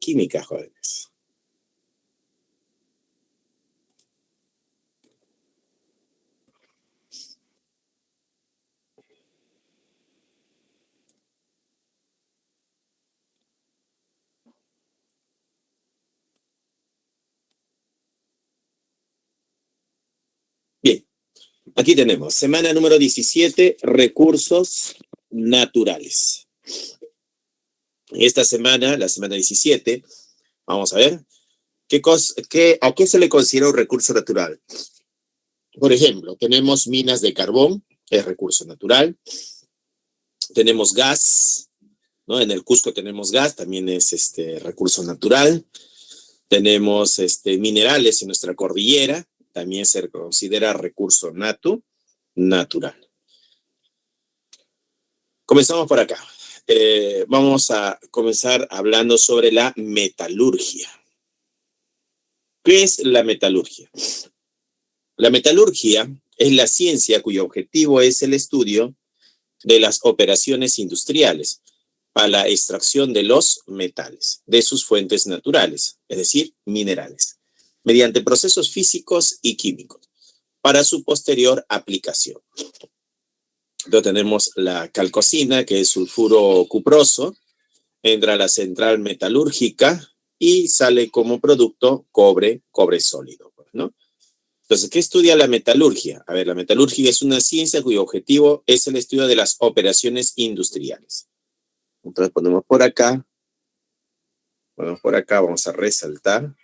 química, jóvenes. Bien, aquí tenemos, semana número 17, recursos naturales. Esta semana, la semana 17, vamos a ver, ¿a qué se le considera un recurso natural? Por ejemplo, tenemos minas de carbón, es recurso natural. Tenemos gas, ¿no? En el Cusco tenemos gas, también es recurso natural. Tenemos minerales en nuestra cordillera, también se considera recurso natural. Comenzamos por acá. Vamos a comenzar hablando sobre la metalurgia. ¿Qué es la metalurgia? La metalurgia es la ciencia cuyo objetivo es el estudio de las operaciones industriales para la extracción de los metales de sus fuentes naturales, es decir, minerales, mediante procesos físicos y químicos, para su posterior aplicación. Entonces tenemos la calcosina, que es sulfuro cuproso, entra a la central metalúrgica y sale como producto cobre sólido, ¿no? Entonces, ¿qué estudia la metalurgia? A ver, la metalurgia es una ciencia cuyo objetivo es el estudio de las operaciones industriales. Entonces ponemos por acá, vamos a resaltar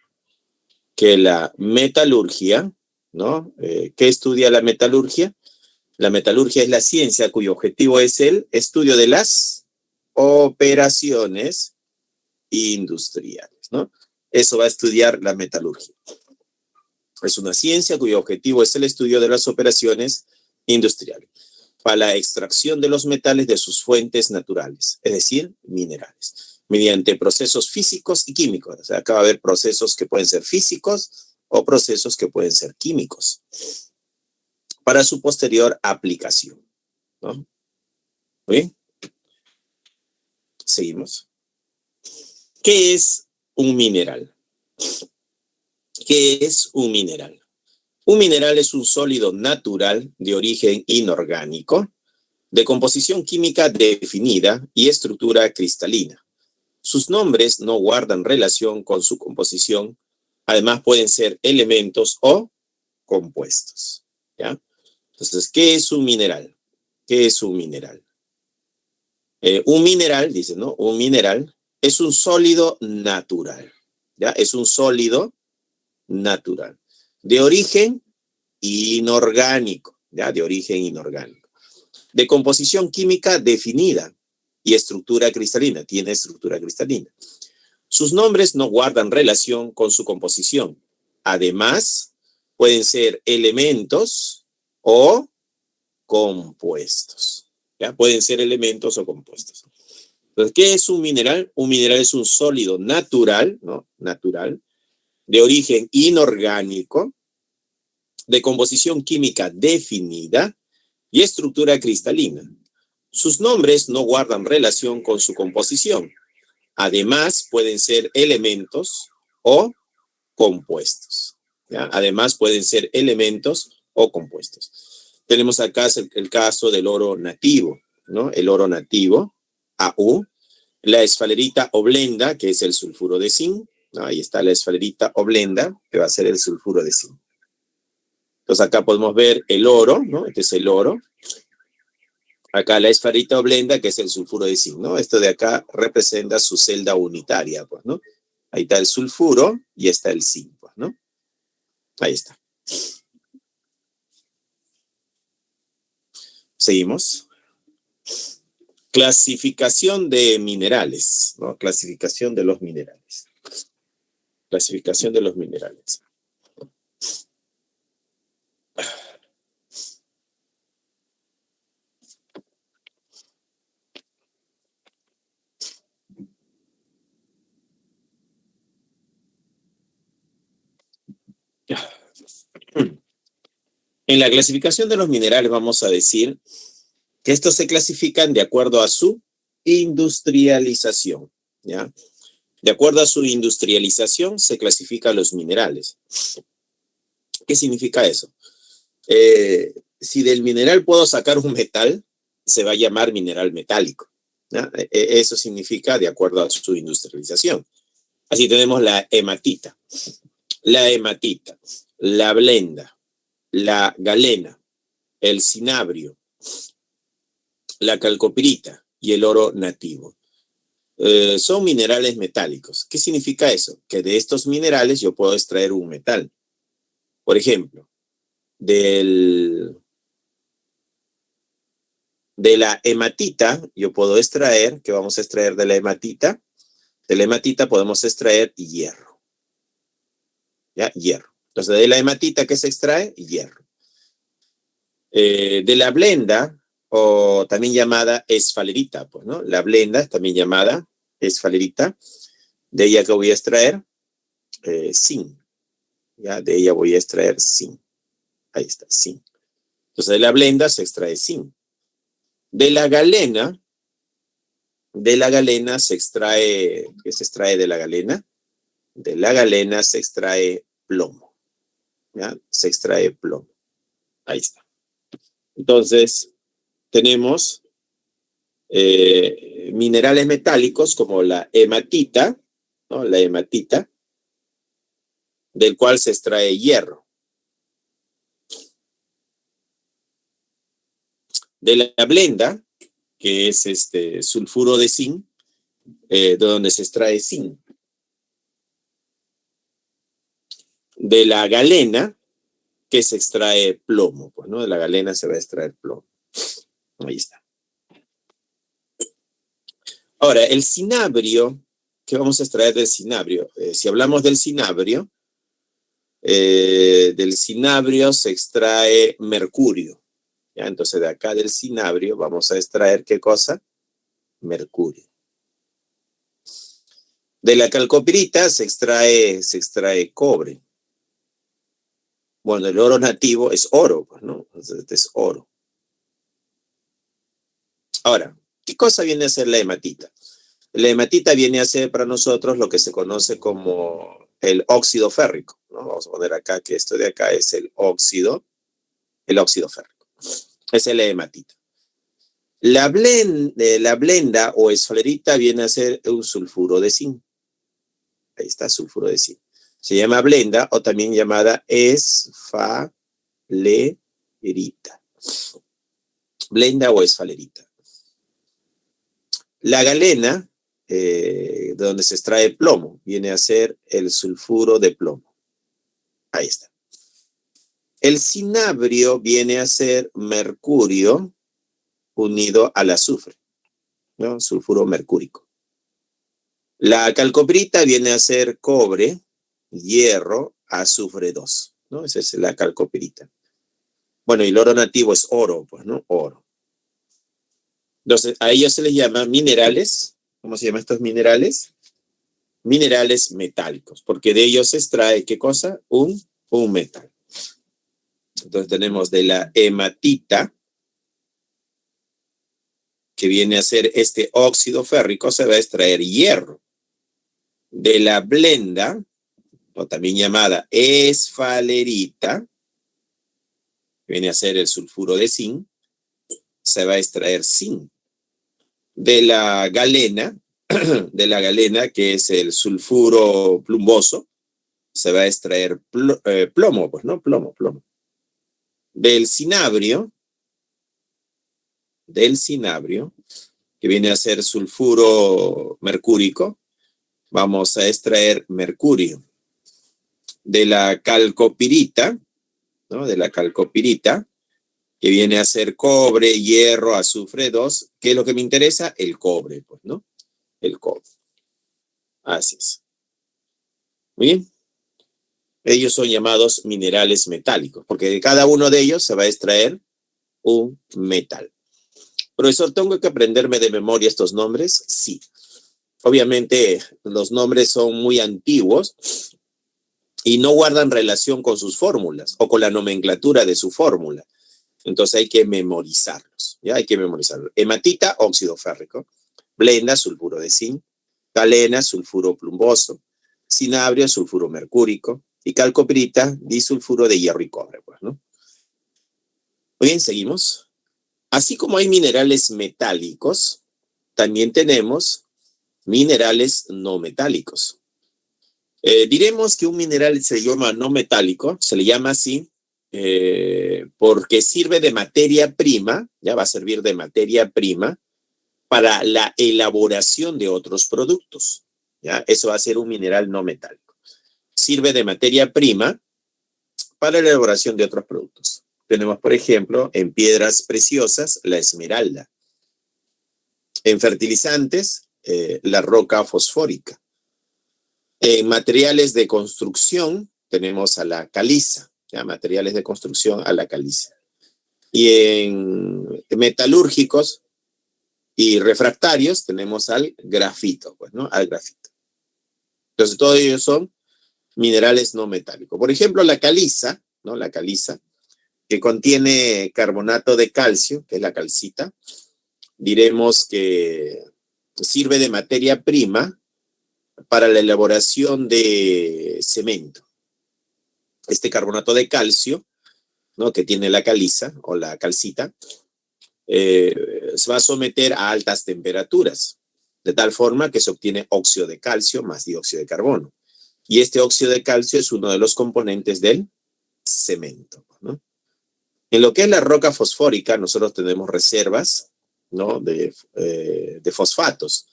que la metalurgia, ¿no? ¿Qué estudia la metalurgia? La metalurgia es la ciencia cuyo objetivo es el estudio de las operaciones industriales, ¿no? Eso va a estudiar la metalurgia. Es una ciencia cuyo objetivo es el estudio de las operaciones industriales para la extracción de los metales de sus fuentes naturales, es decir, minerales, mediante procesos físicos y químicos. O sea, acá va a haber procesos que pueden ser físicos o procesos que pueden ser químicos, para su posterior aplicación, ¿no? ¿Muy bien? Seguimos. ¿Qué es un mineral? ¿Qué es un mineral? Un mineral es un sólido natural de origen inorgánico, de composición química definida y estructura cristalina. Sus nombres no guardan relación con su composición, además pueden ser elementos o compuestos, ¿ya? Entonces, ¿qué es un mineral? ¿Qué es un mineral? Un mineral, dice, ¿no? Un mineral es un sólido natural, ¿ya? Es un sólido natural, de origen inorgánico, ¿ya? De origen inorgánico, de composición química definida y estructura cristalina, tiene estructura cristalina. Sus nombres no guardan relación con su composición. Además, pueden ser elementos o compuestos, ¿ya? Pueden ser elementos o compuestos. Entonces, ¿qué es un mineral? Un mineral es un sólido natural, ¿no? Natural, de origen inorgánico, de composición química definida y estructura cristalina. Sus nombres no guardan relación con su composición. Además, pueden ser elementos o compuestos, ¿ya? Además, pueden ser elementos o compuestos. Tenemos acá el caso del oro nativo, ¿no? El oro nativo, AU, la esfalerita oblenda, que es el sulfuro de zinc, ¿no? Ahí está la esfalerita oblenda, que va a ser el sulfuro de zinc. Entonces acá podemos ver el oro, ¿no? Este es el oro. Acá la esferita oblenda, que es el sulfuro de zinc, ¿no? Esto de acá representa su celda unitaria, pues, ¿no? Ahí está el sulfuro y está el zinc, pues, ¿no? Ahí está. Seguimos. Clasificación de minerales, ¿no? Clasificación de los minerales. Clasificación de los minerales. En la clasificación de los minerales vamos a decir que estos se clasifican de acuerdo a su industrialización, ¿ya? De acuerdo a su industrialización, se clasifican los minerales. ¿Qué significa eso? Si del mineral puedo sacar un metal, se va a llamar mineral metálico, ¿no? Eso significa de acuerdo a su industrialización. Así tenemos la hematita, la blenda, la galena, el cinabrio, la calcopirita y el oro nativo. Son minerales metálicos. ¿Qué significa eso? Que de estos minerales yo puedo extraer un metal. Por ejemplo, de la hematita yo puedo extraer, ¿qué vamos a extraer de la hematita? De la hematita podemos extraer hierro. ¿Ya? Hierro. Entonces, de la hematita, ¿qué se extrae? Hierro. De la blenda, o también llamada esfalerita, pues, ¿no? La blenda es también llamada esfalerita. De ella que voy a extraer zinc. ¿Ya? De ella voy a extraer zinc. Ahí está, zinc. Entonces, de la blenda se extrae zinc. De la galena se extrae, ¿qué se extrae de la galena? De la galena se extrae plomo. ¿Ya? Se extrae plomo. Ahí está. Entonces, tenemos minerales metálicos como la hematita, ¿no? La hematita, del cual se extrae hierro. De la blenda, que es sulfuro de zinc, de donde se extrae zinc. De la galena, que se extrae plomo, pues, ¿no? De la galena se va a extraer plomo. Ahí está. Ahora, el cinabrio, ¿qué vamos a extraer del cinabrio? Si hablamos del cinabrio se extrae mercurio. ¿Ya? Entonces, de acá del cinabrio vamos a extraer, ¿qué cosa? Mercurio. De la calcopirita se extrae cobre. Bueno, el oro nativo es oro, pues, ¿no? Entonces, este es oro. Ahora, ¿qué cosa viene a ser la hematita? La hematita viene a ser para nosotros lo que se conoce como el óxido férrico, ¿no? Vamos a poner acá que esto de acá es el óxido férrico. Esa es la hematita. La blenda o esfalerita viene a ser un sulfuro de zinc. Ahí está, sulfuro de zinc. Se llama blenda o también llamada esfalerita. Blenda o esfalerita. La galena, de donde se extrae plomo, viene a ser el sulfuro de plomo. Ahí está. El cinabrio viene a ser mercurio unido al azufre, ¿no? Sulfuro mercúrico. La calcoprita viene a ser cobre, hierro, azufre 2, ¿no? Esa es la calcoprita. Bueno, y el oro nativo es oro, pues, ¿no? Oro. Entonces, a ellos se les llama minerales. ¿Cómo se llaman estos minerales? Minerales metálicos, porque de ellos se extrae, ¿qué cosa? Un metal. Entonces tenemos de la hematita, que viene a ser este óxido férrico, se va a extraer hierro. De la blenda, o también llamada esfalerita, que viene a ser el sulfuro de zinc, se va a extraer zinc. De la galena, que es el sulfuro plumboso, se va a extraer plomo, pues, ¿no? Plomo. Del cinabrio, que viene a ser sulfuro mercúrico, vamos a extraer mercurio. De la calcopirita, ¿no? De la calcopirita, que viene a ser cobre, hierro, azufre 2. ¿Qué es lo que me interesa? El cobre, pues, ¿no? El cobre. Así es. Muy bien. Ellos son llamados minerales metálicos, porque de cada uno de ellos se va a extraer un metal. Profesor, ¿tengo que aprenderme de memoria estos nombres? Sí. Obviamente los nombres son muy antiguos y no guardan relación con sus fórmulas o con la nomenclatura de su fórmula. Entonces hay que memorizarlos. ¿Ya? Hay que memorizarlos. Hematita, óxido férrico. Blenda, sulfuro de zinc. galena, sulfuro plumboso, cinabrio, sulfuro mercúrico, y calcopirita, disulfuro de hierro y cobre, pues, ¿no? Muy bien, seguimos. Así como hay minerales metálicos, también tenemos minerales no metálicos. Diremos que un mineral se llama no metálico, se le llama así porque sirve de materia prima, ya va a servir de materia prima para la elaboración de otros productos. ¿Ya? Eso va a ser un mineral no metálico. Sirve de materia prima para la elaboración de otros productos. Tenemos, por ejemplo, en piedras preciosas, la esmeralda. En fertilizantes, la roca fosfórica. En materiales de construcción, tenemos a la caliza. ¿Ya? Materiales de construcción, a la caliza. Y en metalúrgicos y refractarios, tenemos al grafito, pues, ¿no? Al grafito. Entonces, todos ellos son minerales no metálicos. Por ejemplo, la caliza, ¿no? La caliza, que contiene carbonato de calcio, que es la calcita, diremos que sirve de materia prima para la elaboración de cemento. Este carbonato de calcio, ¿no? Que tiene la caliza o la calcita, se va a someter a altas temperaturas, de tal forma que se obtiene óxido de calcio más dióxido de carbono. Y este óxido de calcio es uno de los componentes del cemento, ¿no? En lo que es la roca fosfórica, nosotros tenemos reservas, ¿no? de fosfatos.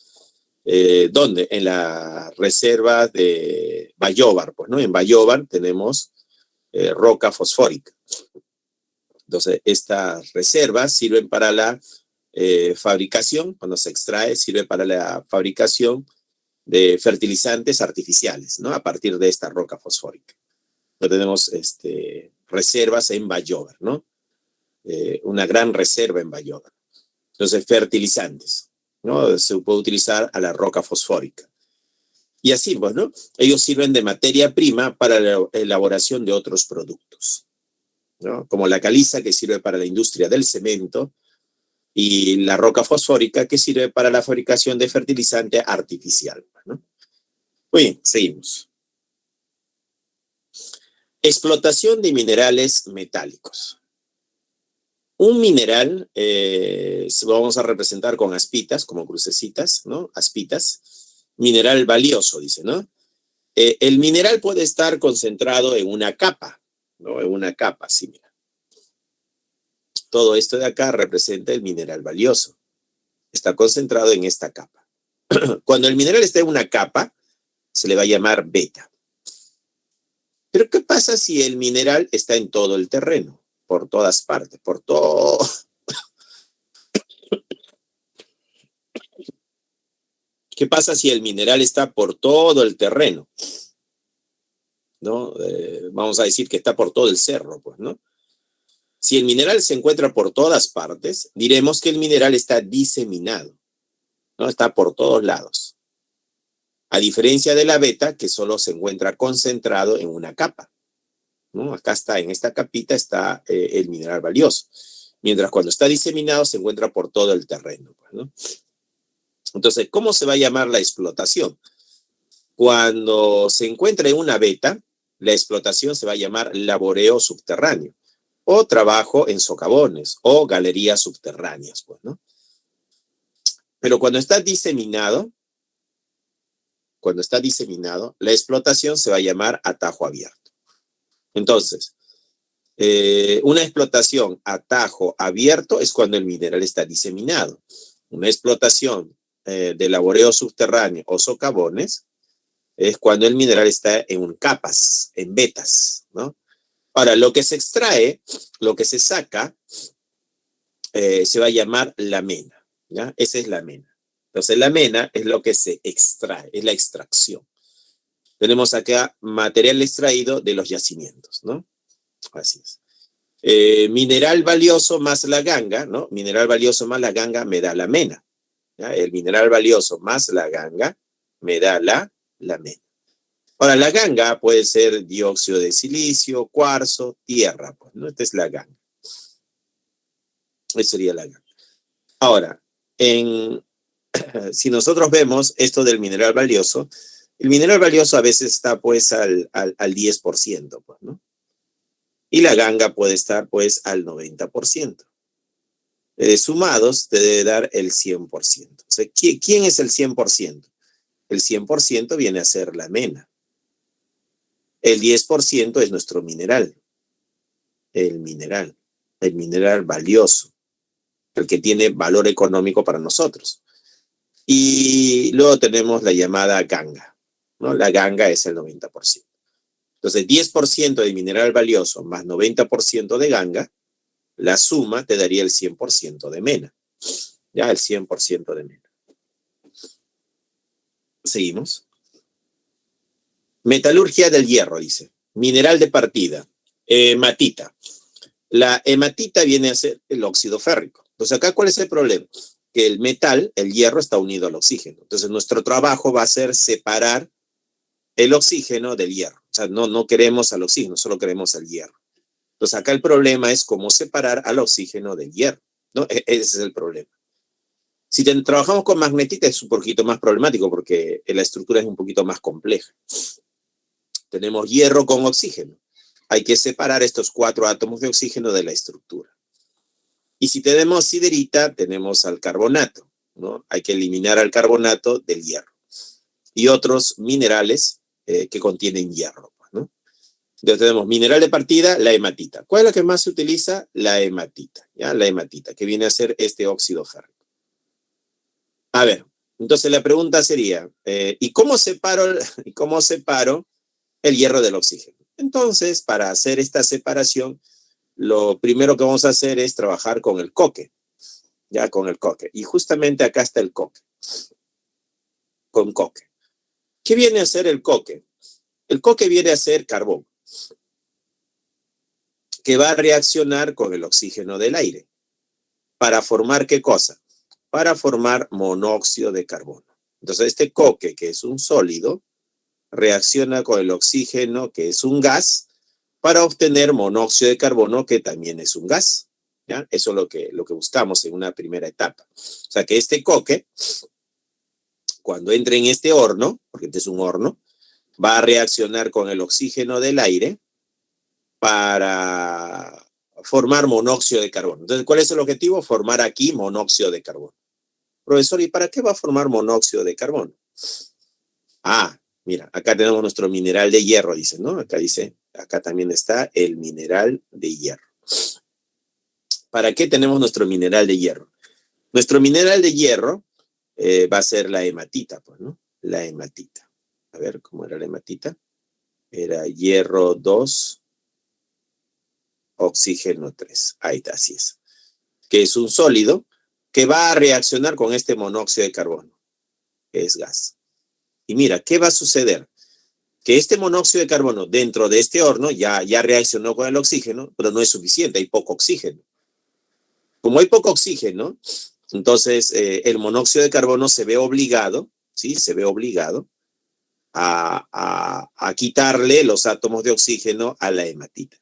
¿Dónde? En la reserva de Bayóvar, pues, ¿no? En Bayóvar tenemos roca fosfórica. Entonces, estas reservas sirven para la fabricación, cuando se extrae, sirve para la fabricación de fertilizantes artificiales, ¿no? A partir de esta roca fosfórica. Entonces, tenemos reservas en Bayóvar, ¿no? Una gran reserva en Bayóvar. Entonces, fertilizantes, ¿no? Se puede utilizar a la roca fosfórica. Y así, pues, ¿no? Ellos sirven de materia prima para la elaboración de otros productos, ¿no? Como la caliza, que sirve para la industria del cemento, y la roca fosfórica, que sirve para la fabricación de fertilizante artificial, ¿no? Muy bien, seguimos. Explotación de minerales metálicos. Un mineral vamos a representar con aspitas, como crucecitas, ¿no? Aspitas. Mineral valioso, dice, ¿no? El mineral puede estar concentrado en una capa, ¿no? En una capa, sí, mira. Todo esto de acá representa el mineral valioso. Está concentrado en esta capa. Cuando el mineral está en una capa, se le va a llamar beta. Pero ¿qué pasa si el mineral está en todo el terreno? Por todas partes, por todo. ¿Qué pasa si el mineral está por todo el terreno? ¿No? Vamos a decir que está por todo el cerro, pues, ¿no? Si el mineral se encuentra por todas partes, diremos que el mineral está diseminado, ¿no? Está por todos lados. A diferencia de la beta, que solo se encuentra concentrado en una capa, ¿no? Acá está, en esta capita está el mineral valioso. Mientras cuando está diseminado se encuentra por todo el terreno, pues, ¿no? Entonces, ¿cómo se va a llamar la explotación? Cuando se encuentra en una beta, la explotación se va a llamar laboreo subterráneo, o trabajo en socavones, o galerías subterráneas, pues, ¿no? Pero cuando está diseminado, la explotación se va a llamar atajo abierto. Entonces, una explotación a tajo abierto es cuando el mineral está diseminado. Una explotación de laboreo subterráneo o socavones es cuando el mineral está en capas, en vetas, ¿no? Ahora, lo que se extrae, lo que se saca, se va a llamar la mena, ¿ya? Esa es la mena. Entonces, la mena es lo que se extrae, es la extracción. Tenemos acá material extraído de los yacimientos, ¿no? Así es. Mineral valioso más la ganga, ¿no? Mineral valioso más la ganga me da la mena, ¿ya? El mineral valioso más la ganga me da la mena. Ahora, la ganga puede ser dióxido de silicio, cuarzo, tierra, pues, ¿no? Esta es la ganga. Esta sería la ganga. Ahora, en si nosotros vemos esto del mineral valioso, el mineral valioso a veces está pues al 10%, pues, ¿no? Y la ganga puede estar pues al 90%. Sumados te debe dar el 100%. O sea, ¿quién es el 100%? El 100% viene a ser la mena. El 10% es nuestro mineral, el mineral valioso, el que tiene valor económico para nosotros. Y luego tenemos la llamada ganga, ¿no? La ganga es el 90%. Entonces, 10% de mineral valioso más 90% de ganga, la suma te daría el 100% de mena. Ya, el 100% de mena. Seguimos. Metalurgia del hierro, dice. Mineral de partida. Hematita. La hematita viene a ser el óxido férrico. Entonces, acá, ¿cuál es el problema? Que el metal, el hierro, está unido al oxígeno. Entonces, nuestro trabajo va a ser separar el oxígeno del hierro. O sea, no queremos al oxígeno, solo queremos al hierro. Entonces, acá el problema es cómo separar al oxígeno del hierro, ¿no? Ese es el problema. Si trabajamos con magnetita es un poquito más problemático porque la estructura es un poquito más compleja. Tenemos hierro con oxígeno. Hay que separar estos 4 átomos de oxígeno de la estructura. Y si tenemos siderita, tenemos al carbonato, ¿no? Hay que eliminar al carbonato del hierro. Y otros minerales que contienen hierro, ¿no? Entonces tenemos mineral de partida, la hematita. ¿Cuál es la que más se utiliza? La hematita, ¿ya? La hematita, que viene a ser este óxido férrico. A ver, entonces la pregunta sería, ¿y cómo separo el hierro del oxígeno? Entonces, para hacer esta separación, lo primero que vamos a hacer es trabajar con el coque, ya con el coque. Y justamente acá está el coque, con coque. ¿Qué viene a ser el coque? El coque viene a ser carbón, que va a reaccionar con el oxígeno del aire. ¿Para formar qué cosa? Para formar monóxido de carbono. Entonces, este coque, que es un sólido, reacciona con el oxígeno, que es un gas, para obtener monóxido de carbono, que también es un gas. ¿Ya? Eso es lo que buscamos en una primera etapa. O sea, que este coque, cuando entre en este horno, porque este es un horno, va a reaccionar con el oxígeno del aire para formar monóxido de carbono. Entonces, ¿cuál es el objetivo? Formar aquí monóxido de carbono. Profesor, ¿y para qué va a formar monóxido de carbono? Ah, mira, acá tenemos nuestro mineral de hierro, dice, ¿no? Acá dice, acá también está el mineral de hierro. ¿Para qué tenemos nuestro mineral de hierro? Nuestro mineral de hierro va a ser la hematita, pues, ¿no? La hematita. A ver, ¿cómo era la hematita? Era hierro 2, oxígeno 3. Ahí está, así es. Que es un sólido que va a reaccionar con este monóxido de carbono, que es gas. Y mira, ¿qué va a suceder? Que este monóxido de carbono dentro de este horno ya reaccionó con el oxígeno, pero no es suficiente, hay poco oxígeno. Como hay poco oxígeno, entonces el monóxido de carbono se ve obligado, ¿sí? Se ve obligado a quitarle los átomos de oxígeno a la hematita.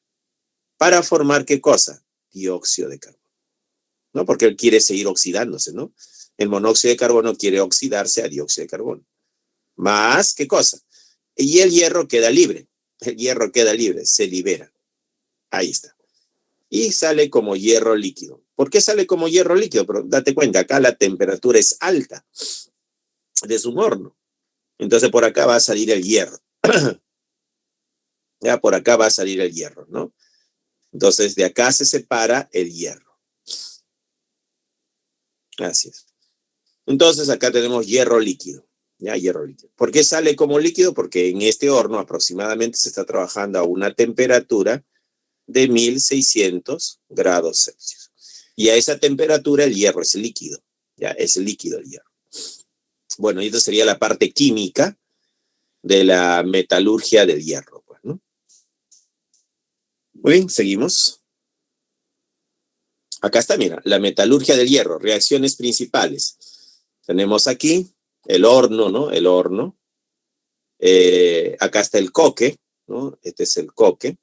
¿Para formar qué cosa? Dióxido de carbono, ¿no? Porque él quiere seguir oxidándose, ¿no? El monóxido de carbono quiere oxidarse a dióxido de carbono. Más, ¿qué cosa? Y el hierro queda libre. El hierro queda libre, se libera. Ahí está. Y sale como hierro líquido. ¿Por qué sale como hierro líquido? Pero date cuenta, acá la temperatura es alta de su horno. Entonces por acá va a salir el hierro. Ya por acá va a salir el hierro, ¿no? Entonces de acá se separa el hierro. Así es. Entonces acá tenemos hierro líquido. Ya, hierro líquido. ¿Por qué sale como líquido? Porque en este horno aproximadamente se está trabajando a una temperatura de 1600 grados Celsius. Y a esa temperatura el hierro es líquido. Ya, es líquido el hierro. Bueno, y esta sería la parte química de la metalurgia del hierro, pues, ¿no? Muy bien, seguimos. Acá está, mira, la metalurgia del hierro, reacciones principales. Tenemos aquí el horno, ¿no? El horno. Acá está el coque, ¿no? Este es el coque.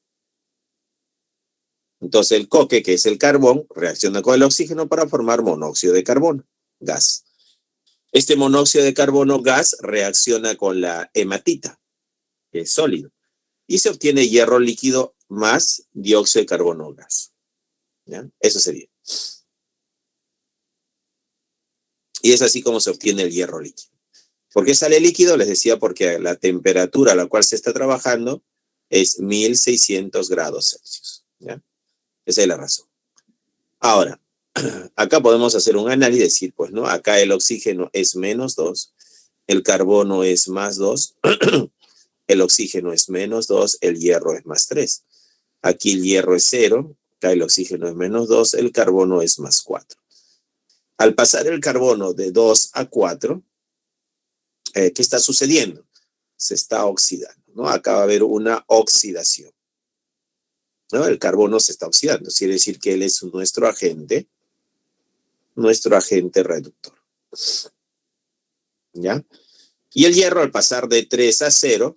Entonces el coque, que es el carbón, reacciona con el oxígeno para formar monóxido de carbono, gas. Este monóxido de carbono gas reacciona con la hematita, que es sólido, y se obtiene hierro líquido más dióxido de carbono gas. ¿Ya? Eso sería. Y es así como se obtiene el hierro líquido. ¿Por qué sale líquido? Les decía porque la temperatura a la cual se está trabajando es 1600 grados Celsius. ¿Ya? Esa es la razón. Ahora, acá podemos hacer un análisis y decir, pues, ¿no? Acá el oxígeno es -2, el carbono es +2, el oxígeno es -2, el hierro es +3. Aquí el hierro es 0, acá el oxígeno es -2, el carbono es +4. Al pasar el carbono de 2 a 4, ¿qué está sucediendo? Se está oxidando, ¿no? Acá va a haber una oxidación, ¿no? El carbono se está oxidando, quiere decir que él es nuestro agente reductor, ¿ya? Y el hierro, al pasar de 3 a 0,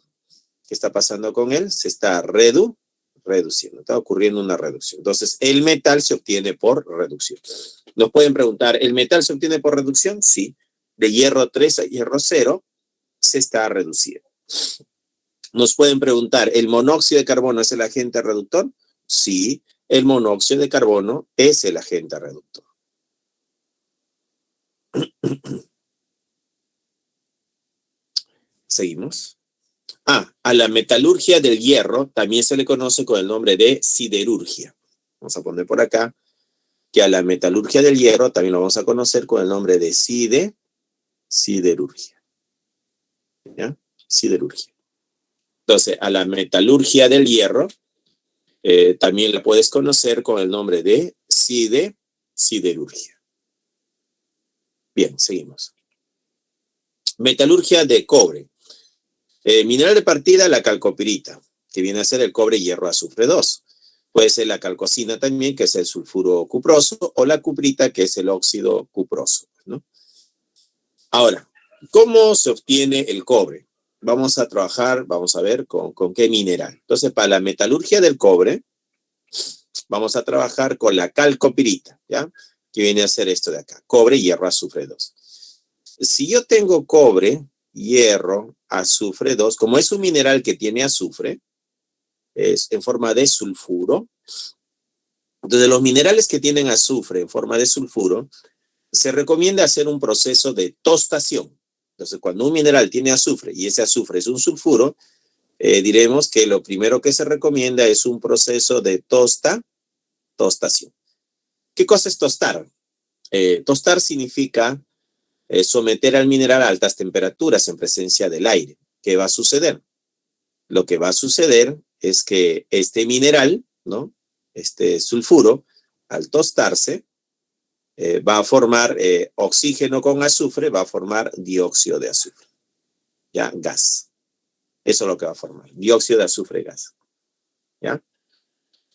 ¿qué está pasando con él? Se está reduciendo, está ocurriendo una reducción. Entonces, el metal se obtiene por reducción. Nos pueden preguntar, ¿el metal se obtiene por reducción? Sí. De hierro 3 a hierro 0 se está reduciendo. Nos pueden preguntar, ¿el monóxido de carbono es el agente reductor? Sí, el monóxido de carbono es el agente reductor. Seguimos. A la metalurgia del hierro también se le conoce con el nombre de siderurgia. Vamos a poner por acá que a la metalurgia del hierro también lo vamos a conocer con el nombre de siderurgia. ¿Ya? Siderurgia. Entonces, a la metalurgia del hierro también la puedes conocer con el nombre de siderurgia. Bien, seguimos. Metalurgia de cobre. Mineral de partida, la calcopirita, que viene a ser el cobre hierro azufre 2. Puede ser la calcosina también, que es el sulfuro cuproso, o la cuprita, que es el óxido cuproso, ¿no? Ahora, ¿cómo se obtiene el cobre? Vamos a trabajar, vamos a ver con qué mineral. Entonces, para la metalurgia del cobre, vamos a trabajar con la calcopirita, ¿ya? Que viene a ser esto de acá, cobre hierro azufre 2. Si yo tengo cobre, hierro, azufre 2, como es un mineral que tiene azufre, es en forma de sulfuro. Entonces, los minerales que tienen azufre en forma de sulfuro, se recomienda hacer un proceso de tostación. Entonces, cuando un mineral tiene azufre y ese azufre es un sulfuro, diremos que lo primero que se recomienda es un proceso de tostación. ¿Qué cosa es tostar? Tostar significa someter al mineral a altas temperaturas en presencia del aire. ¿Qué va a suceder? Lo que va a suceder es que este mineral, ¿no? Este sulfuro, al tostarse, va a formar oxígeno con azufre, va a formar dióxido de azufre, ¿ya? Gas. Eso es lo que va a formar, dióxido de azufre gas, ¿ya?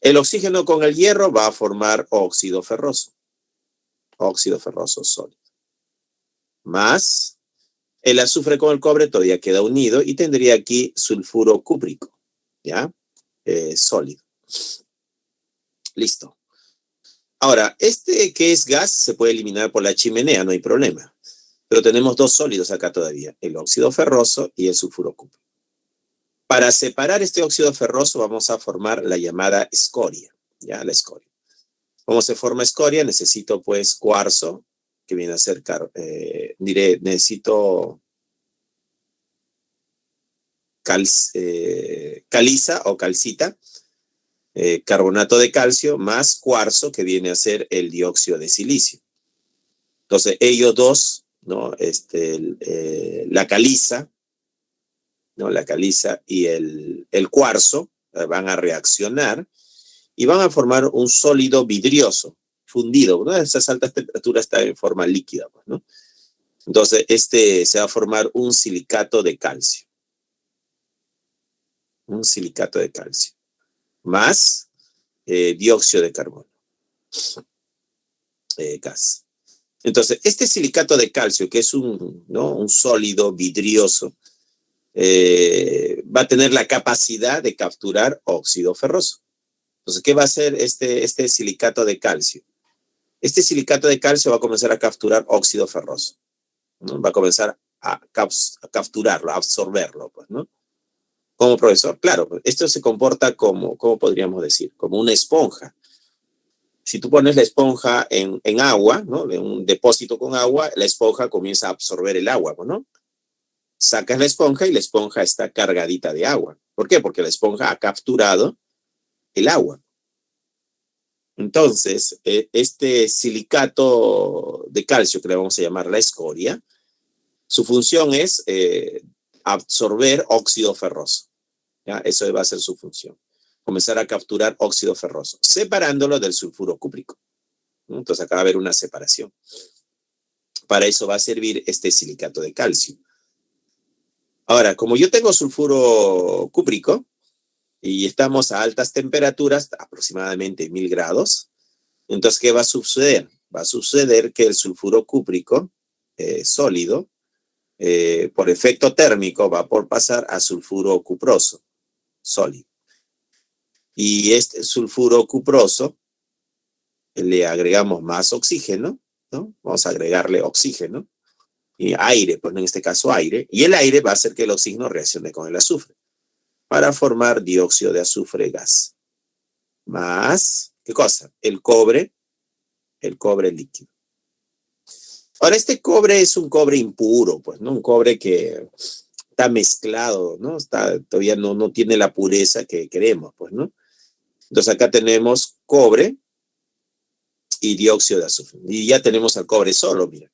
El oxígeno con el hierro va a formar óxido ferroso sólido. Más el azufre con el cobre todavía queda unido y tendría aquí sulfuro cúprico, ¿ya? Sólido. Listo. Ahora, este que es gas se puede eliminar por la chimenea, no hay problema. Pero tenemos dos sólidos acá todavía, el óxido ferroso y el sulfuro cúprico. Para separar este óxido ferroso vamos a formar la llamada escoria, ¿ya? La escoria. ¿Cómo se forma escoria? Necesito pues cuarzo, que viene a ser, necesito caliza o calcita, carbonato de calcio, más cuarzo, que viene a ser el dióxido de silicio. Entonces, ellos dos, ¿no? La caliza, ¿no? La caliza y el cuarzo van a reaccionar y van a formar un sólido vidrioso, fundido, ¿no? A esas altas temperaturas está en forma líquida, ¿no? Entonces, se va a formar un silicato de calcio. Un silicato de calcio. Más dióxido de carbono. Gas. Entonces, este silicato de calcio, que es un sólido vidrioso, va a tener la capacidad de capturar óxido ferroso. Entonces, ¿qué va a hacer este silicato de calcio? Este silicato de calcio va a comenzar a capturar óxido ferroso. ¿no? Va a comenzar a capturarlo, a absorberlo, pues, ¿no? Como profesor, claro, esto se comporta como, ¿cómo podríamos decir? Como una esponja. Si tú pones la esponja en agua, ¿no? En un depósito con agua, la esponja comienza a absorber el agua, ¿no? Sacas la esponja y la esponja está cargadita de agua. ¿Por qué? Porque la esponja ha capturado el agua. Entonces, este silicato de calcio, que le vamos a llamar la escoria, su función es absorber óxido ferroso. ¿Ya? Eso va a ser su función. Comenzar a capturar óxido ferroso, separándolo del sulfuro cúprico. Entonces acá va a haber una separación. Para eso va a servir este silicato de calcio. Ahora, como yo tengo sulfuro cúprico y estamos a altas temperaturas, aproximadamente 1000 grados, entonces, ¿qué va a suceder? Va a suceder que el sulfuro cúprico sólido, por efecto térmico, va por pasar a sulfuro cuproso sólido. Y este sulfuro cuproso le agregamos más oxígeno, ¿no? Vamos a agregarle oxígeno y aire, pues en este caso aire, y el aire va a hacer que el oxígeno reaccione con el azufre para formar dióxido de azufre gas. Más, ¿qué cosa? El cobre líquido. Ahora, este cobre es un cobre impuro, pues, ¿no? Un cobre que está mezclado, ¿no? Todavía no tiene la pureza que queremos, pues, ¿no? Entonces acá tenemos cobre y dióxido de azufre. Y ya tenemos al cobre solo, mira.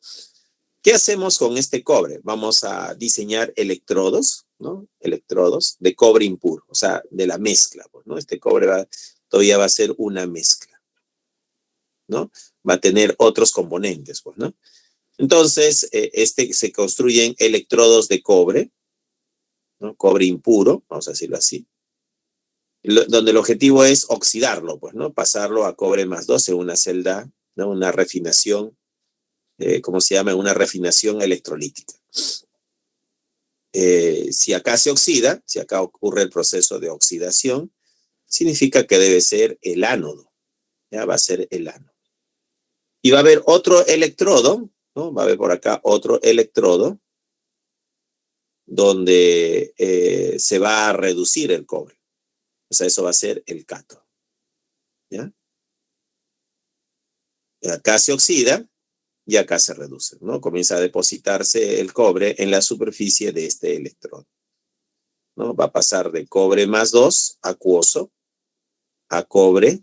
¿Qué hacemos con este cobre? Vamos a diseñar electrodos, ¿no? Electrodos de cobre impuro, o sea, de la mezcla, pues, ¿no? Este cobre todavía va a ser una mezcla, ¿no? Va a tener otros componentes, pues, ¿no? Entonces, se construyen electrodos de cobre, ¿no? Cobre impuro, vamos a decirlo así, donde el objetivo es oxidarlo, pues, ¿no? Pasarlo a cobre más 12, una celda, ¿no? Una refinación, ¿cómo se llama? Una refinación electrolítica. Si acá se oxida, si acá ocurre el proceso de oxidación, significa que debe ser el ánodo, ya va a ser el ánodo. Y va a haber otro electrodo, ¿no? Va a haber por acá otro electrodo donde se va a reducir el cobre. O sea, eso va a ser el cátodo. ¿Ya? Acá se oxida y acá se reduce, ¿no? Comienza a depositarse el cobre en la superficie de este electrodo, ¿no? Va a pasar de cobre más 2 acuoso a cobre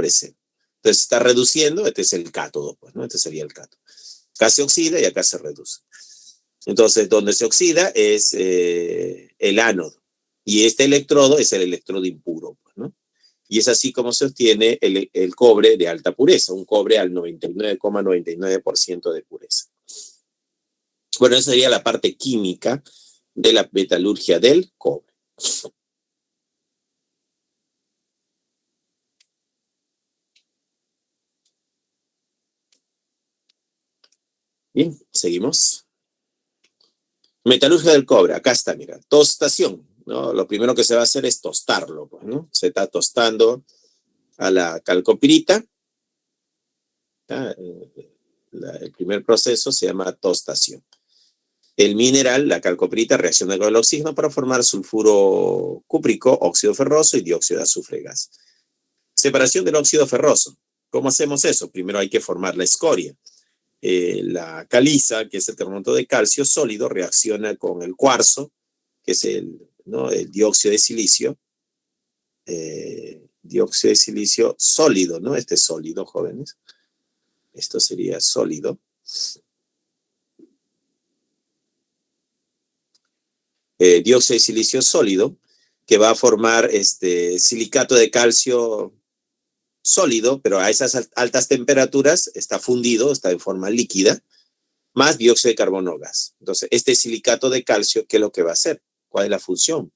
C. Entonces está reduciendo, este es el cátodo, pues, ¿no? Este sería el cátodo. Acá se oxida y acá se reduce. Entonces, donde se oxida es el ánodo. Y este electrodo es el electrodo impuro, pues, ¿no? Y es así como se obtiene el cobre de alta pureza, un cobre al 99,99% de pureza. Bueno, esa sería la parte química de la metalurgia del cobre. Bien, seguimos. Metalurgia del cobre, acá está, mira, tostación, ¿no? Lo primero que se va a hacer es tostarlo, pues, ¿no? Se está tostando a la calcopirita. El primer proceso se llama tostación. El mineral, la calcopirita, reacciona con el oxígeno para formar sulfuro cúprico, óxido ferroso y dióxido de azufre gas. Separación del óxido ferroso. ¿Cómo hacemos eso? Primero hay que formar la escoria. La caliza, que es el carbonato de calcio sólido, reacciona con el cuarzo, que es ¿no? El dióxido de silicio. Dióxido de silicio sólido, ¿no? Este es sólido, jóvenes. Esto sería sólido. Dióxido de silicio sólido, que va a formar silicato de calcio sólido, pero a esas altas temperaturas está fundido, está en forma líquida, más dióxido de carbono gas. Entonces, este silicato de calcio, ¿qué es lo que va a hacer? ¿Cuál es la función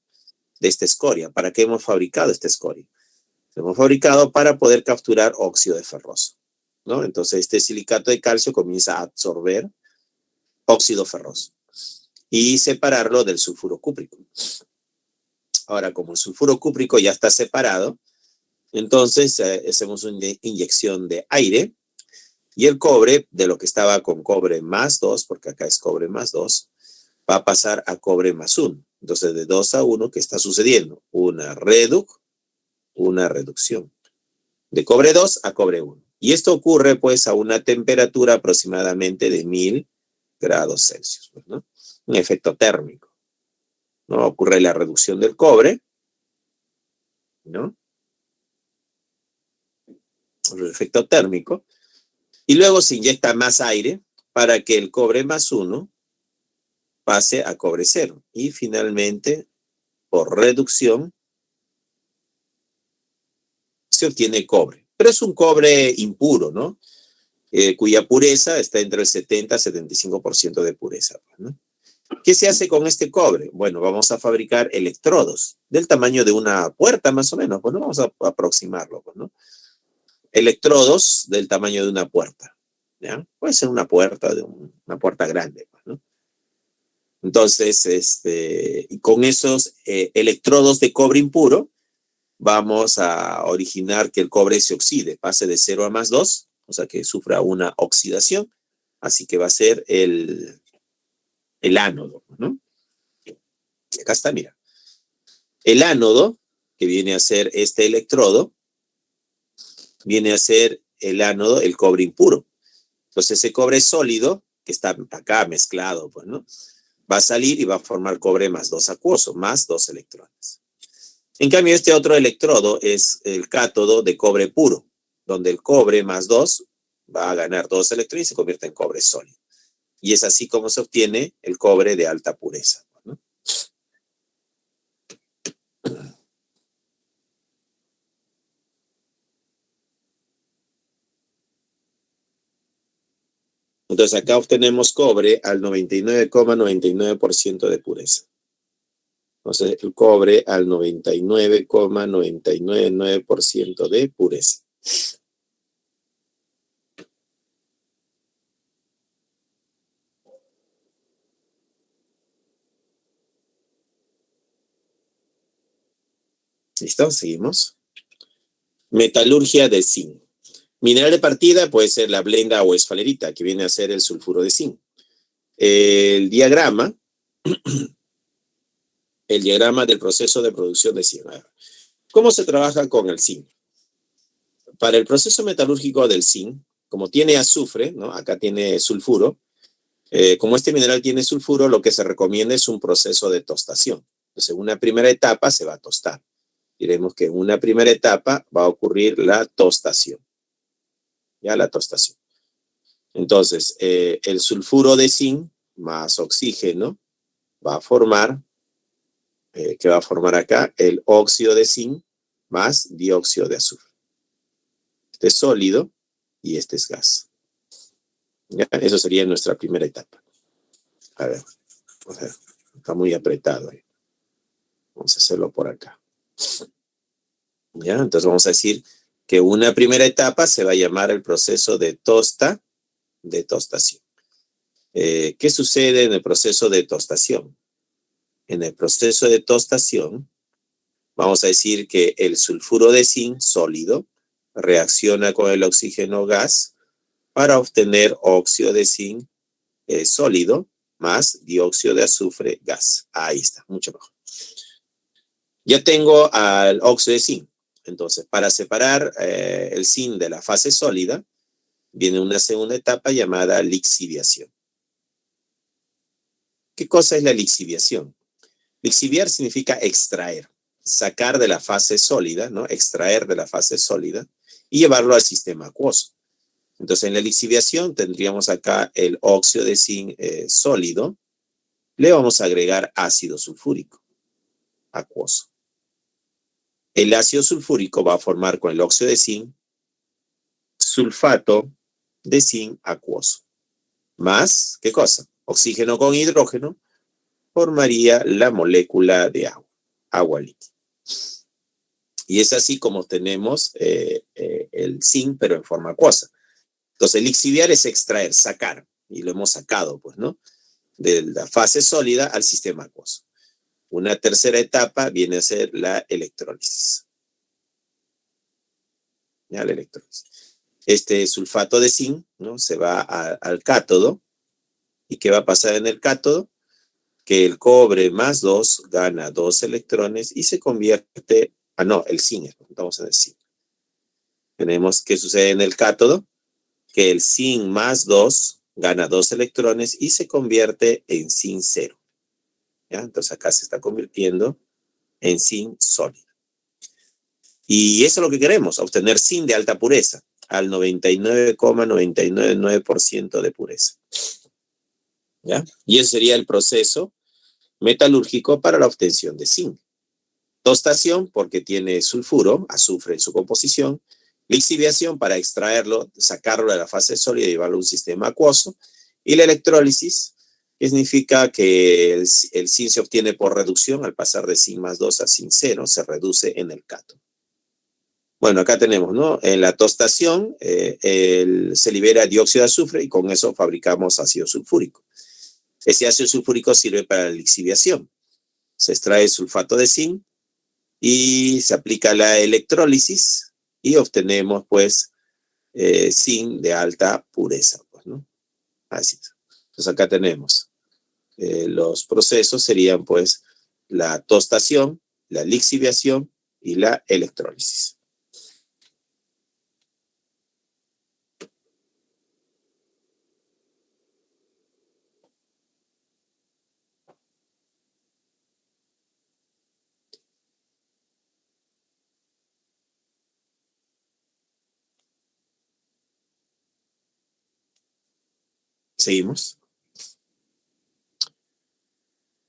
de esta escoria? ¿Para qué hemos fabricado esta escoria? Lo hemos fabricado para poder capturar óxido de ferroso, ¿no? Entonces, este silicato de calcio comienza a absorber óxido ferroso y separarlo del sulfuro cúprico. Ahora, como el sulfuro cúprico ya está separado, entonces hacemos una inyección de aire Y el cobre, de lo que estaba con cobre más 2, porque acá es cobre más 2, va a pasar a cobre más 1. Entonces, de 2 a 1, ¿qué está sucediendo? Una reducción. De cobre 2 a cobre 1. Y esto ocurre, pues, a una temperatura aproximadamente de 1000 grados Celsius, ¿no? Un efecto térmico, ¿no? Ocurre la reducción del cobre, ¿no? El efecto térmico. Y luego se inyecta más aire para que el cobre más 1 pase a cobre 0. Y finalmente, por reducción, se obtiene cobre. Pero es un cobre impuro, ¿no? Cuya pureza está entre el 70 y 75% de pureza, ¿no? ¿Qué se hace con este cobre? Bueno, vamos a fabricar electrodos del tamaño de una puerta más o menos, pues no vamos a aproximarlo, pues, ¿no? Electrodos del tamaño de una puerta, ¿ya? Puede ser una puerta, una puerta grande, pues, ¿no? Entonces, con esos electrodos de cobre impuro, vamos a originar que el cobre se oxide, pase de 0 a más 2, o sea que sufra una oxidación, así que va a ser el ánodo, ¿no? Acá está, mira. El ánodo, que viene a ser este electrodo, viene a ser el ánodo, el cobre impuro. Entonces ese cobre sólido, que está acá mezclado, pues, ¿no? Va a salir y va a formar cobre más 2 acuoso, más 2 electrones. En cambio, este otro electrodo es el cátodo de cobre puro, donde el cobre más 2 va a ganar 2 electrones y se convierte en cobre sólido. Y es así como se obtiene el cobre de alta pureza, ¿no? Entonces acá obtenemos cobre al 99,99% de pureza. Entonces el cobre al 99,999% de pureza. ¿Listo? Seguimos. Metalurgia de zinc. Mineral de partida puede ser la blenda o esfalerita, que viene a ser el sulfuro de zinc. El diagrama del proceso de producción de zinc. ¿Cómo se trabaja con el zinc? Para el proceso metalúrgico del zinc, como tiene azufre, ¿no? Acá tiene sulfuro, como este mineral tiene sulfuro, lo que se recomienda es un proceso de tostación. Entonces, en una primera etapa se va a tostar. Diremos que en una primera etapa va a ocurrir la tostación. Ya la tostación. Entonces, el sulfuro de zinc más oxígeno va a formar, ¿qué va a formar acá? El óxido de zinc más dióxido de azufre. Este es sólido y este es gas. ¿Ya? Eso sería nuestra primera etapa. A ver, o sea, está muy apretado ahí. Vamos a hacerlo por acá. ¿Ya? Entonces vamos a decir que una primera etapa se va a llamar el proceso de tostación. ¿Qué sucede en el proceso de tostación? En el proceso de tostación, vamos a decir que el sulfuro de zinc sólido reacciona con el oxígeno gas para obtener óxido de zinc sólido más dióxido de azufre gas. Ahí está, mucho mejor. Ya tengo al óxido de zinc. Entonces, para separar el zinc de la fase sólida, viene una segunda etapa llamada lixiviación. ¿Qué cosa es la lixiviación? Lixiviar significa extraer, sacar de la fase sólida, ¿no? Extraer de la fase sólida y llevarlo al sistema acuoso. Entonces, en la lixiviación tendríamos acá el óxido de zinc sólido. Le vamos a agregar ácido sulfúrico acuoso. El ácido sulfúrico va a formar con el óxido de zinc sulfato de zinc acuoso. Más, ¿qué cosa? Oxígeno con hidrógeno formaría la molécula de agua, agua líquida. Y es así como tenemos el zinc, pero en forma acuosa. Entonces, lixiviar es extraer, sacar, y lo hemos sacado, pues, ¿no? De la fase sólida al sistema acuoso. Una tercera etapa viene a ser la electrólisis. Ya, la electrólisis. este sulfato de zinc, ¿no? Se va al cátodo. ¿Y qué va a pasar en el cátodo? Que el cobre más 2 gana 2 electrones y se convierte, el zinc, estamos en el zinc. Tenemos que sucede en el cátodo, que el zinc más 2 gana 2 electrones y se convierte en zinc 0. ¿Ya? Entonces acá se está convirtiendo en zinc sólido. Y eso es lo que queremos, obtener zinc de alta pureza, al 99,999% de pureza. ¿Ya? Y ese sería el proceso metalúrgico para la obtención de zinc. Tostación, porque tiene sulfuro, azufre en su composición. Lixiviación, para extraerlo, sacarlo de la fase sólida y llevarlo a un sistema acuoso. Y la electrólisis, que significa que el zinc se obtiene por reducción, al pasar de zinc más 2 a zinc 0, se reduce en el cátodo. Bueno, acá tenemos, ¿no? En la tostación se libera dióxido de azufre y con eso fabricamos ácido sulfúrico. Ese ácido sulfúrico sirve para la lixiviación. Se extrae sulfato de zinc y se aplica la electrólisis y obtenemos, pues, zinc de alta pureza, pues, ¿no? Así es. Entonces acá tenemos los procesos serían, pues, la tostación, la lixiviación y la electrólisis. Seguimos.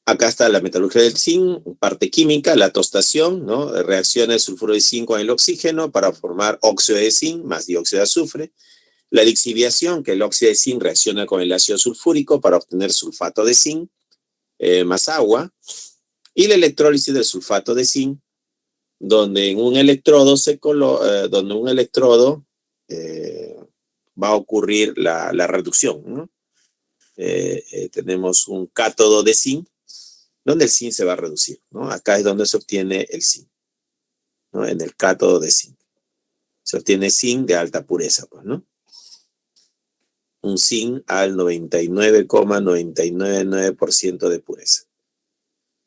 Acá está la metalurgia del zinc, parte química, la tostación, ¿no? Reacciona el sulfuro de zinc con el oxígeno para formar óxido de zinc más dióxido de azufre. La lixiviación, que el óxido de zinc reacciona con el ácido sulfúrico para obtener sulfato de zinc más agua. Y la electrólisis del sulfato de zinc, donde en un electrodo va a ocurrir la reducción, ¿no? Tenemos un cátodo de zinc, donde el zinc se va a reducir, ¿no? Acá es donde se obtiene el zinc, ¿no? En el cátodo de zinc. Se obtiene zinc de alta pureza, pues, ¿no? Un zinc al 99,999% de pureza.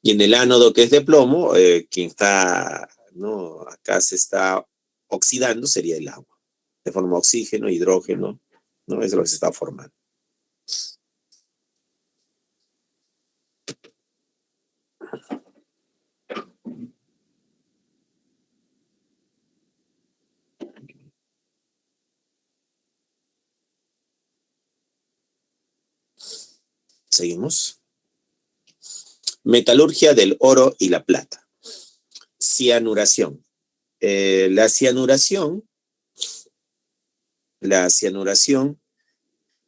Y en el ánodo, que es de plomo, quien está, ¿no? Acá se está oxidando, sería el agua. De forma oxígeno, hidrógeno, ¿no? Eso es lo que se está formando. Seguimos. Metalurgia del oro y la plata. Cianuración. La cianuración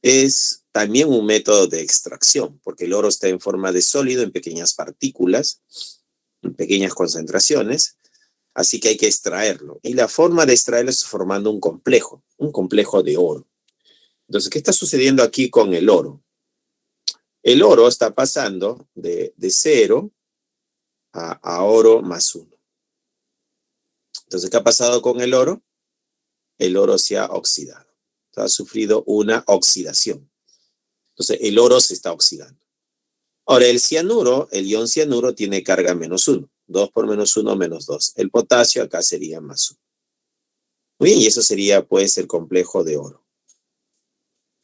es también un método de extracción, porque el oro está en forma de sólido, en pequeñas partículas, en pequeñas concentraciones, así que hay que extraerlo. Y la forma de extraerlo es formando un complejo de oro. Entonces, ¿qué está sucediendo aquí con el oro? El oro está pasando de 0 a oro más 1. Entonces, ¿qué ha pasado con el oro? El oro se ha oxidado. Ha sufrido una oxidación. Entonces, el oro se está oxidando. Ahora, el cianuro, el ion cianuro tiene carga -1. 2 por -1, -2. El potasio acá sería +1. Muy bien, y eso sería, pues, el complejo de oro.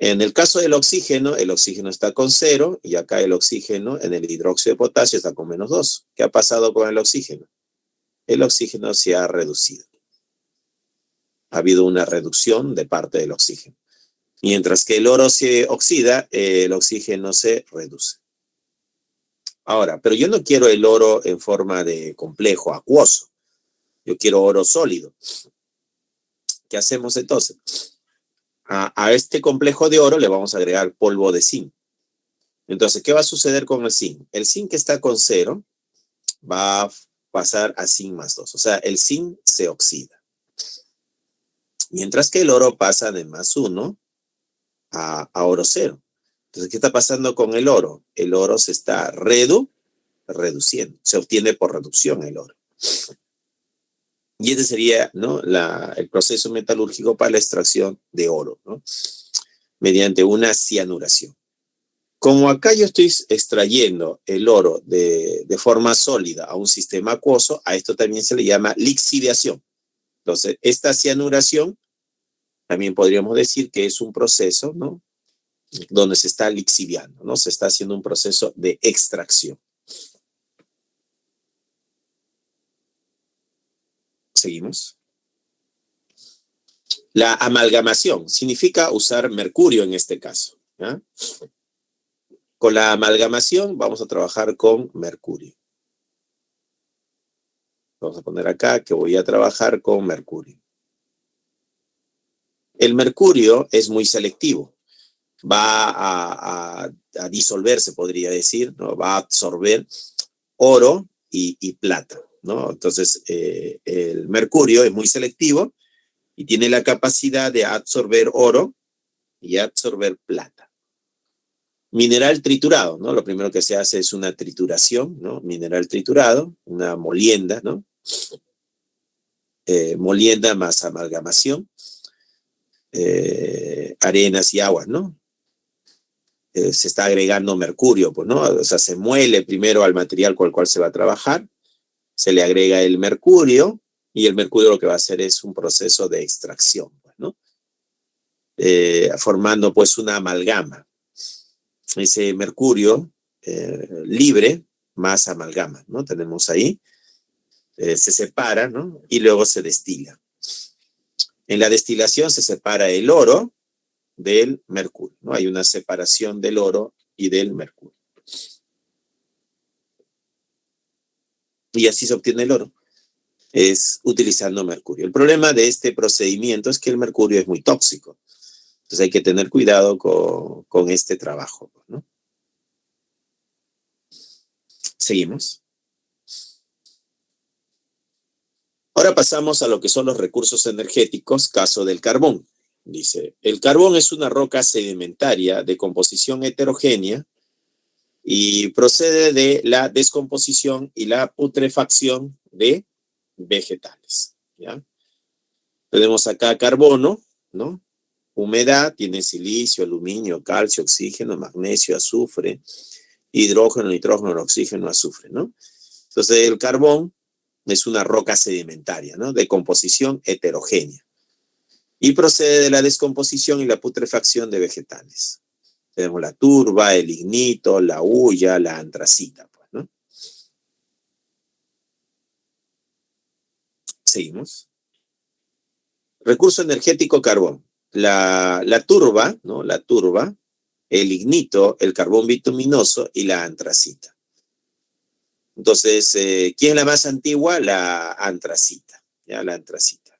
En el caso del oxígeno, el oxígeno está con 0 y acá el oxígeno en el hidróxido de potasio está con -2. ¿Qué ha pasado con el oxígeno? El oxígeno se ha reducido. Ha habido una reducción de parte del oxígeno. Mientras que el oro se oxida, el oxígeno se reduce. Ahora, pero yo no quiero el oro en forma de complejo acuoso. Yo quiero oro sólido. ¿Qué hacemos entonces? A este complejo de oro le vamos a agregar polvo de zinc. Entonces, ¿qué va a suceder con el zinc? El zinc que está con 0 va a pasar a zinc más 2. O sea, el zinc se oxida. Mientras que el oro pasa de +1 a oro 0. Entonces, ¿qué está pasando con el oro? El oro se está reduciendo. Se obtiene por reducción el oro. Y este sería, ¿no?, el proceso metalúrgico para la extracción de oro, ¿no?, mediante una cianuración. Como acá yo estoy extrayendo el oro de forma sólida a un sistema acuoso, a esto también se le llama lixiviación. Entonces, esta cianuración también podríamos decir que es un proceso, ¿no?, donde se está lixiviando, ¿no? Se está haciendo un proceso de extracción. Seguimos. La amalgamación significa usar mercurio en este caso, ¿ya? Con la amalgamación vamos a trabajar con mercurio. Vamos a poner acá que voy a trabajar con mercurio. El mercurio es muy selectivo. Va a disolverse, podría decir, ¿no? Va a absorber oro y plata, ¿no? Entonces, el mercurio es muy selectivo y tiene la capacidad de absorber oro y absorber plata. Mineral triturado, ¿no? Lo primero que se hace es una trituración, ¿no? Mineral triturado, una molienda, ¿no? Molienda más amalgamación, arenas y aguas, ¿no? Se está agregando mercurio, pues, ¿no? O sea, se muele primero al material con el cual se va a trabajar, se le agrega el mercurio y el mercurio lo que va a hacer es un proceso de extracción, pues, ¿no? Formando pues una amalgama. Ese mercurio libre más amalgama, ¿no? Tenemos ahí, se separa, ¿no? Y luego se destila. En la destilación se separa el oro del mercurio, ¿no? Hay una separación del oro y del mercurio. Y así se obtiene el oro, es utilizando mercurio. El problema de este procedimiento es que el mercurio es muy tóxico. Entonces hay que tener cuidado con este trabajo, ¿no? Seguimos. Ahora pasamos a lo que son los recursos energéticos, caso del carbón. Dice, el carbón es una roca sedimentaria de composición heterogénea y procede de la descomposición y la putrefacción de vegetales, ¿ya? Tenemos acá carbono, ¿no? Humedad, tiene silicio, aluminio, calcio, oxígeno, magnesio, azufre, hidrógeno, nitrógeno, oxígeno, azufre, ¿no? Entonces el carbón es una roca sedimentaria, ¿no?, de composición heterogénea y procede de la descomposición y la putrefacción de vegetales. Tenemos la turba, el lignito, la hulla, la antracita, pues, ¿no? Seguimos. Recurso energético carbón. La turba, ¿no? La turba, el lignito, el carbón bituminoso y la antracita. Entonces, ¿quién es la más antigua? La antracita, ¿ya? La antracita.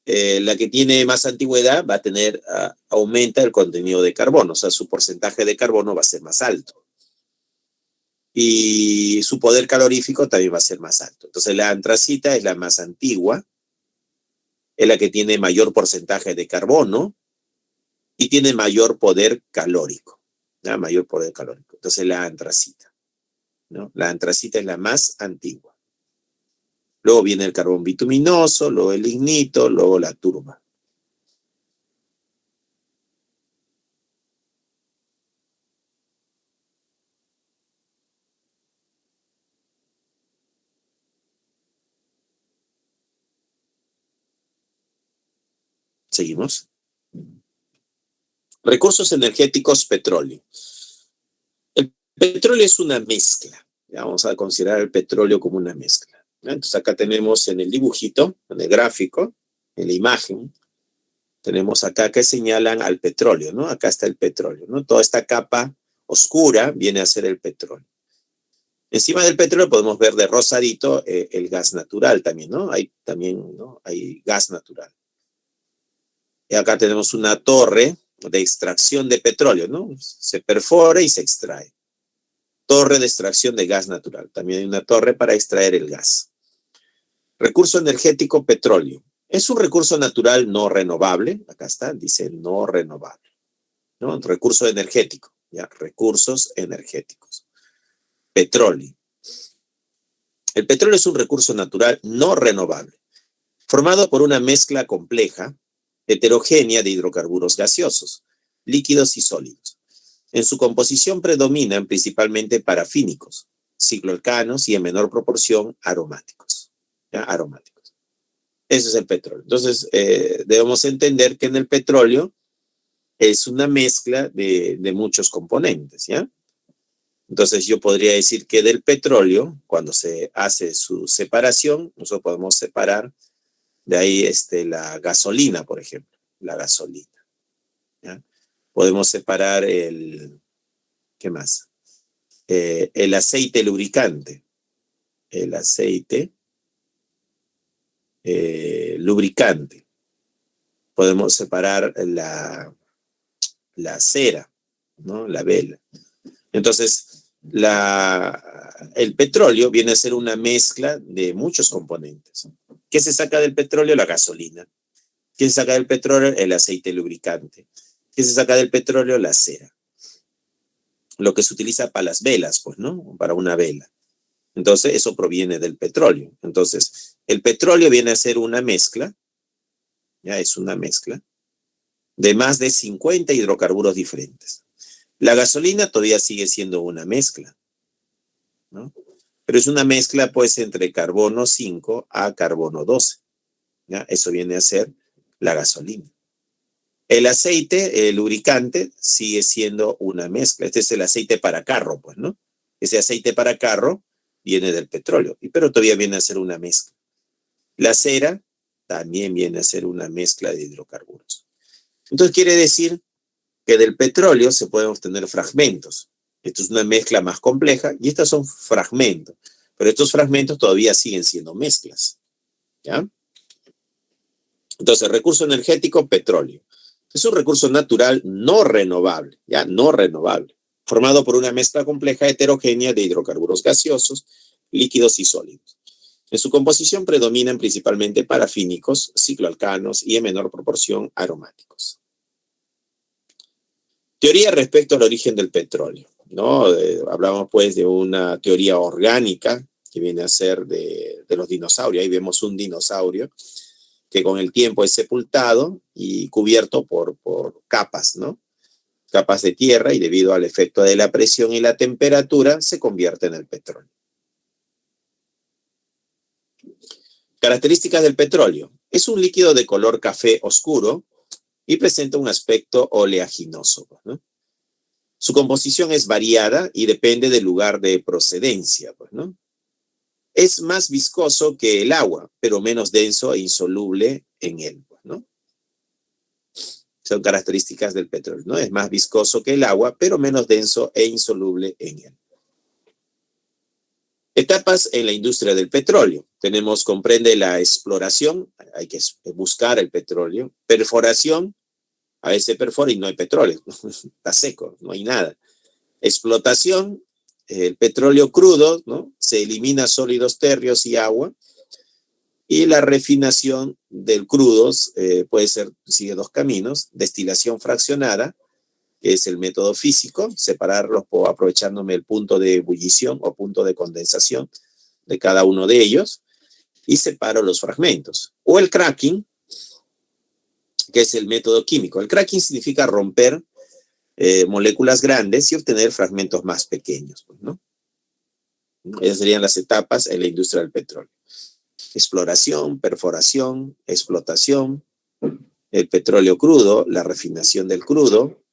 La que tiene más antigüedad va a tener, aumenta el contenido de carbono, o sea, su porcentaje de carbono va a ser más alto. Y su poder calorífico también va a ser más alto. Entonces, la antracita es la más antigua, es la que tiene mayor porcentaje de carbono y tiene mayor poder calórico, ¿no? Mayor poder calórico. Entonces, la antracita, ¿no? La antracita es la más antigua. Luego viene el carbón bituminoso, luego el lignito, luego la turba. Seguimos. Recursos energéticos, petróleo. El petróleo es una mezcla. Ya vamos a considerar el petróleo como una mezcla. Entonces acá tenemos en el dibujito, en el gráfico, en la imagen, tenemos acá que señalan al petróleo, ¿no? Acá está el petróleo, ¿no? Toda esta capa oscura viene a ser el petróleo. Encima del petróleo podemos ver de rosadito el gas natural también, ¿no? Hay también, ¿no?, hay gas natural. Y acá tenemos una torre de extracción de petróleo, ¿no? Se perfora y se extrae. Torre de extracción de gas natural. También hay una torre para extraer el gas. Recurso energético, petróleo. Es un recurso natural no renovable. Acá está, dice no renovable, ¿no? Recurso energético, ¿ya? Recursos energéticos. Petróleo. El petróleo es un recurso natural no renovable, formado por una mezcla compleja, heterogénea de hidrocarburos gaseosos, líquidos y sólidos. En su composición predominan principalmente parafínicos, cicloalcanos y en menor proporción aromáticos. ¿Ya? Aromáticos. Eso es el petróleo. Entonces, debemos entender que en el petróleo es una mezcla de muchos componentes, ¿ya? Entonces, yo podría decir que del petróleo, cuando se hace su separación, nosotros podemos separar de ahí la gasolina, por ejemplo, la gasolina, ¿ya? Podemos separar ¿qué más? El aceite lubricante, el aceite lubricante. Podemos separar la cera, ¿no? La vela. Entonces, el petróleo viene a ser una mezcla de muchos componentes. ¿Qué se saca del petróleo? La gasolina. ¿Qué se saca del petróleo? El aceite lubricante. ¿Qué se saca del petróleo? La cera. Lo que se utiliza para las velas, pues, ¿no? Para una vela. Entonces, eso proviene del petróleo. Entonces, el petróleo viene a ser una mezcla, ya es una mezcla, de más de 50 hidrocarburos diferentes. La gasolina todavía sigue siendo una mezcla, ¿no? Pero es una mezcla, pues, entre carbono 5 a carbono 12. ¿Ya? Eso viene a ser la gasolina. El aceite, el lubricante, sigue siendo una mezcla. Este es el aceite para carro, pues, ¿no? Ese aceite para carro viene del petróleo, pero todavía viene a ser una mezcla. La cera también viene a ser una mezcla de hidrocarburos. Entonces quiere decir que del petróleo se pueden obtener fragmentos. Esto es una mezcla más compleja y estos son fragmentos. Pero estos fragmentos todavía siguen siendo mezclas, ¿ya? Entonces, recurso energético, petróleo. Es un recurso natural no renovable, ¿ya? No renovable, formado por una mezcla compleja heterogénea de hidrocarburos gaseosos, líquidos y sólidos. En su composición predominan principalmente parafínicos, cicloalcanos y en menor proporción aromáticos. Teoría respecto al origen del petróleo, ¿no? Hablamos pues de una teoría orgánica que viene a ser de los dinosaurios. Ahí vemos un dinosaurio que con el tiempo es sepultado y cubierto por capas, ¿no? Capas de tierra, y debido al efecto de la presión y la temperatura se convierte en el petróleo. Características del petróleo. Es un líquido de color café oscuro y presenta un aspecto oleaginoso, ¿no? Su composición es variada y depende del lugar de procedencia, pues, ¿no? Es más viscoso que el agua, pero menos denso e insoluble en él, pues, ¿no? Son características del petróleo, ¿no? Es más viscoso que el agua, pero menos denso e insoluble en él. Etapas en la industria del petróleo. Comprende la exploración, hay que buscar el petróleo, perforación, a veces perfora y no hay petróleo, está seco, no hay nada. Explotación, el petróleo crudo, ¿no? Se elimina sólidos térreos y agua. Y la refinación del crudo sigue dos caminos: destilación fraccionada, que es el método físico, separarlos aprovechándome el punto de ebullición o punto de condensación de cada uno de ellos, y separo los fragmentos. O el cracking, que es el método químico. El cracking significa romper moléculas grandes y obtener fragmentos más pequeños, ¿no? Esas serían las etapas en la industria del petróleo: exploración, perforación, explotación, el petróleo crudo, la refinación del crudo,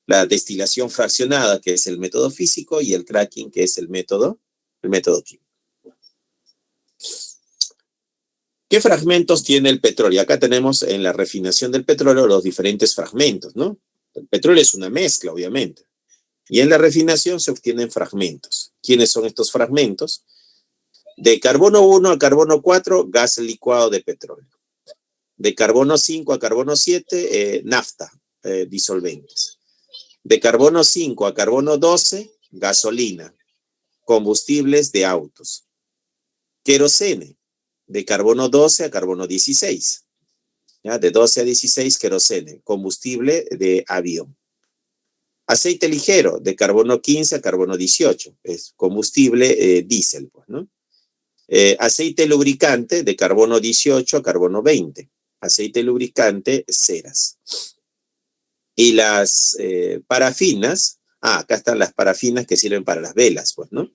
la destilación fraccionada, que es el método físico, y el cracking, que es el método químico. ¿Qué fragmentos tiene el petróleo? Acá tenemos en la refinación del petróleo los diferentes fragmentos, ¿no? El petróleo es una mezcla, obviamente. Y en la refinación se obtienen fragmentos. ¿Quiénes son estos fragmentos? De carbono 1 a carbono 4, gas licuado de petróleo. De carbono 5 a carbono 7, nafta, disolventes. De carbono 5 a carbono 12, gasolina, combustibles de autos. Querosene, de carbono 12 a carbono 16. ¿Ya? De 12 a 16, querosene, combustible de avión. Aceite ligero, de carbono 15 a carbono 18, es combustible diésel, pues, ¿no? Aceite lubricante de carbono 18 a carbono 20. Aceite lubricante, ceras. Y las parafinas, acá están las parafinas que sirven para las velas, pues, ¿no?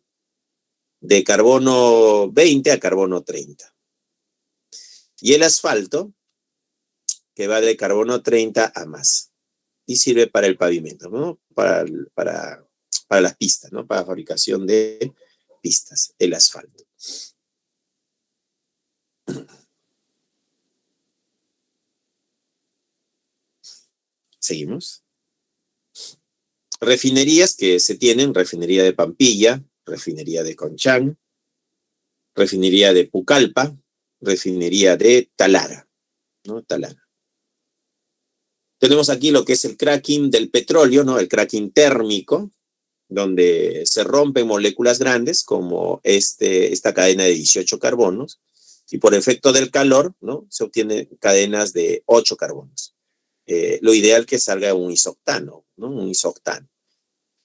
De carbono 20 a carbono 30. Y el asfalto, que va de carbono 30 a más. Y sirve para el pavimento, ¿no? Para las pistas, ¿no? Para la fabricación de pistas, el asfalto. Seguimos. Refinerías que se tienen: refinería de Pampilla, refinería de Conchán, refinería de Pucallpa, refinería de Talara, ¿no? Talara. Tenemos aquí lo que es el cracking del petróleo, ¿no? El cracking térmico, donde se rompen moléculas grandes como esta cadena de 18 carbonos, y por efecto del calor, ¿no? Se obtienen cadenas de 8 carbonos. Lo ideal que salga un isoctano, ¿no? Un isoctano.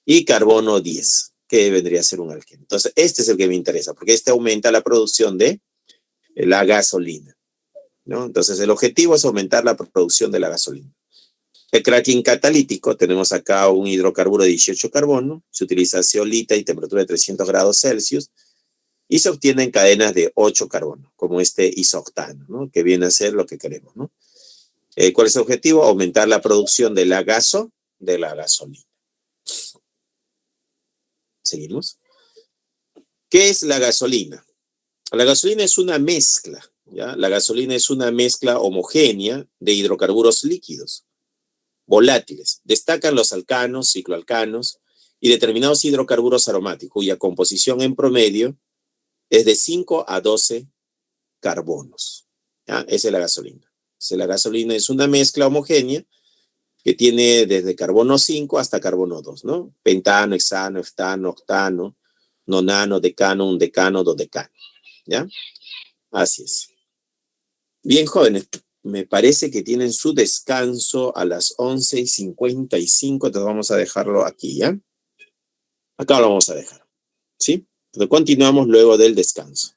Y carbono 10, que vendría a ser un alqueno. Entonces, este es el que me interesa, porque este aumenta la producción de la gasolina, ¿no? Entonces, el objetivo es aumentar la producción de la gasolina. El cracking catalítico, tenemos acá un hidrocarburo de 18 carbono, se utiliza zeolita y temperatura de 300 grados Celsius, y se obtienen cadenas de 8 carbono, como este isoctano, ¿no? Que viene a ser lo que queremos, ¿no? ¿Cuál es el objetivo? Aumentar la producción de la gasolina. Seguimos. ¿Qué es la gasolina? La gasolina es una mezcla, ¿ya? La gasolina es una mezcla homogénea de hidrocarburos líquidos, volátiles. Destacan los alcanos, cicloalcanos y determinados hidrocarburos aromáticos, cuya composición en promedio es de 5 a 12 carbonos. ¿Ya? Esa es la gasolina. La gasolina es una mezcla homogénea que tiene desde carbono 5 hasta carbono 2, ¿no? Pentano, hexano, heftano, octano, nonano, decano, undecano, dodecano, ¿ya? Así es. Bien, jóvenes, me parece que tienen su descanso a las 11:55, entonces vamos a dejarlo aquí, ¿ya? Acá lo vamos a dejar, ¿sí? Entonces continuamos luego del descanso.